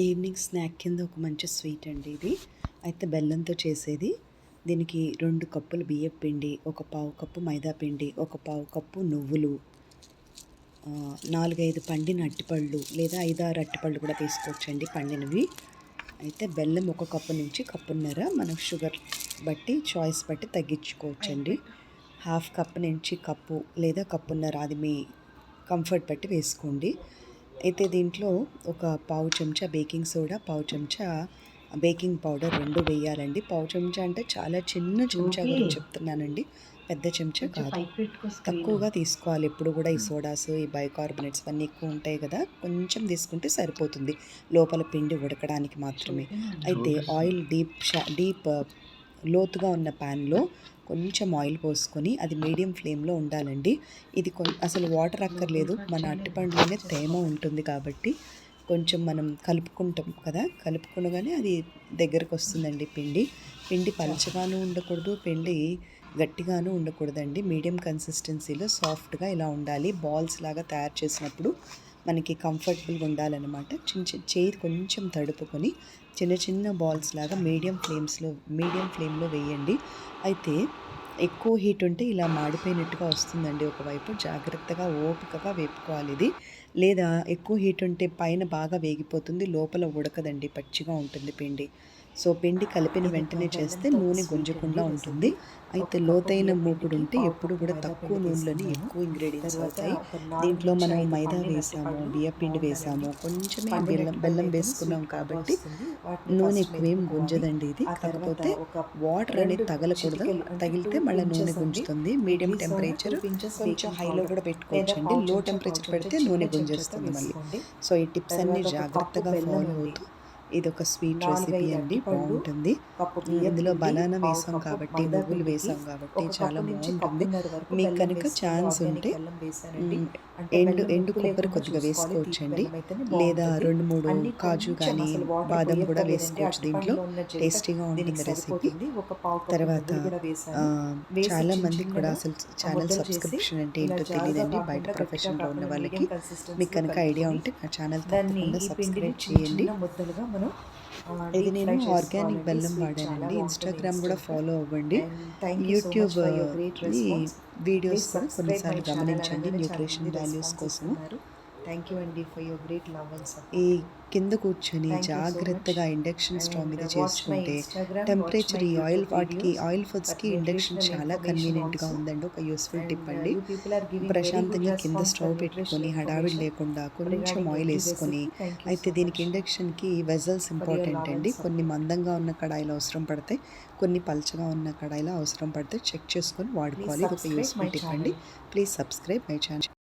Evening snack కింద ఒక మంచి స్వీట్ అండి ఇది. అయితే బెల్లంతో చేసేది. దీనికి 2 కప్పులు బియ్యపు పిండి, ఒక పావు కప్పు మైదా పిండి, ఒక పావు కప్పు నువ్వులు, 4, 5 పండిన అరటిపళ్ళు లేదా 5, 6 అరటిపళ్ళు కూడా తీసుకోవచ్చండి పండినవి. అయితే బెల్లం ఒక కప్పు నుంచి కప్పున్నర, మనం షుగర్ బట్టి చాయిస్ బట్టి తగ్గించుకోవచ్చండి. హాఫ్ కప్ నుంచి కప్పు లేదా కప్పున్నర, అది మీ కంఫర్ట్ బట్టి వేసుకోండి. అయితే దీంట్లో ఒక పావు చెంచా బేకింగ్ సోడా, పావు చెంచా బేకింగ్ పౌడర్ 2 వేయాలండి. పావు చెంచా అంటే చాలా చిన్న చెంచా గురించి చెప్తున్నానండి, పెద్ద చెంచా కాదు. తక్కువగా తీసుకోవాలి ఎప్పుడు కూడా. ఈ సోడాస్, ఈ బైకార్బోనేట్స్ అన్నీ ఎక్కువ ఉంటాయి కదా, కొంచెం తీసుకుంటే సరిపోతుంది లోపల పిండి ఉడకడానికి మాత్రమే. అయితే ఆయిల్ డీప్ లోతుగా ఉన్న ప్యాన్లో కొంచెం ఆయిల్ పోసుకొని అది మీడియం ఫ్లేమ్లో ఉండాలండి. ఇది అసలు వాటర్ అక్కర్లేదు, మన అరటిపండులోనే తేమ ఉంటుంది కాబట్టి కొంచెం మనం కలుపుకుంటాం కదా, కలుపుకునగానే అది దగ్గరకు వస్తుందండి. పిండి పలచగాను ఉండకూడదు, పిండి గట్టిగాను ఉండకూడదండి. మీడియం కన్సిస్టెన్సీలో సాఫ్ట్గా ఇలా ఉండాలి. బాల్స్ లాగా తయారు చేసినప్పుడు మనకి కంఫర్టబుల్గా ఉండాలన్నమాట. చేయి కొంచెం తడుపుకొని చిన్న చిన్న బాల్స్ లాగా మీడియం ఫ్లేమ్లో వేయండి. అయితే ఎక్కువ హీట్ ఉంటే ఇలా మాడిపోయినట్టుగా వస్తుందండి ఒకవైపు. జాగ్రత్తగా ఓపికగా వేపుకోవాలి ఇది. లేదా ఎక్కువ హీట్ ఉంటే పైన బాగా వేగిపోతుంది, లోపల ఉడకదండి, పచ్చిగా ఉంటుంది పిండి. సో పిండి కలిపిన వెంటనే చేస్తే నూనె గుంజకుండా ఉంటుంది. అయితే లోతైన మూకుడు ఉంటే ఎప్పుడు కూడా తక్కువ నూనెలోని ఎక్కువ ఇంగ్రీడియంట్స్ అవుతాయి. దీంట్లో మనం మైదా వేసాము, బియ్యపిండి వేసాము, కొంచెమే బెల్లం వేసుకున్నాం కాబట్టి నూనె ఎక్కువేం గుంజదండి ఇది. కాకపోతే వాటర్ అనేది తగలకూడదు, తగిలితే మళ్ళీ నూనె గుంజుతుంది. మీడియం టెంపరేచర్, కొంచెం హైలో కూడా పెట్టుకోవచ్చండి. లో టెంపరేచర్ పెడితే నూనె గుంజేస్తుంది మళ్ళీ. సో ఈ టిప్స్ అన్నీ జాగ్రత్తగా ఫాలో అవుతూ ఇది ఒక స్వీట్ రెసిపీ అండి, బాగుంటుంది. ఇందులో బనానా వేసాం కాబట్టి, నువ్వులు వేసాం కాబట్టి చాలా బాగుంటుంది. మీకు కనుక ఛాన్స్ ఉంటే ఎండు కొబ్బరి కొద్దిగా వేసుకోవచ్చండి, లేదా 2, 3 కాజు కానీ బాదం కూడా వేసుకోవచ్చు. దీంట్లో టేస్టీగా ఉంటుంది రెసిపీ. తర్వాత చాలా మందికి కూడా అసలు ఛానల్ సబ్స్క్రిప్షన్ అంటే ఏంటో తెలియదండి, బయట ప్రొఫెషన్లో ఉన్న వాళ్ళకి. మీకు కనుక ఐడియా ఉంటే నా ఛానల్ తప్పకుండా సబ్స్క్రైబ్ చేయండి. ఇది నేను ఆర్గానిక్ బెల్లం వాడానండి. ఇన్స్టాగ్రామ్ కూడా ఫాలో అవ్వండి. యూట్యూబ్ వీడియోస్ కూడా కొన్నిసార్లు గమనించండి న్యూట్రిషన్ వాల్యూస్ కోసం. థ్యాంక్ యూ అండి for your great love and support. ఈ కింద కూర్చొని జాగ్రత్తగా ఇండక్షన్ స్టవ్ మీద చేసుకుంటే టెంపరేచర్, ఈ ఆయిల్ ఫుడ్స్కి ఇండక్షన్ చాలా కన్వీనియంట్గా ఉందండి. ఒక యూస్ఫుల్ టిప్ అండి. ప్రశాంతంగా కింద స్టవ్ పెట్టుకొని హడావిడి లేకుండా కొంచెం ఆయిల్ వేసుకొని, అయితే దీనికి ఇండక్షన్కి వెజల్స్ ఇంపార్టెంట్ అండి. కొన్ని మందంగా ఉన్న కడాయిలు అవసరం పడతాయి, కొన్ని పల్చగా ఉన్న కడాయిలు అవసరం పడితే చెక్ చేసుకొని వాడుకోవాలి. ఇది ఒక యూస్ఫుల్ టిప్ అండి. Please subscribe my channel.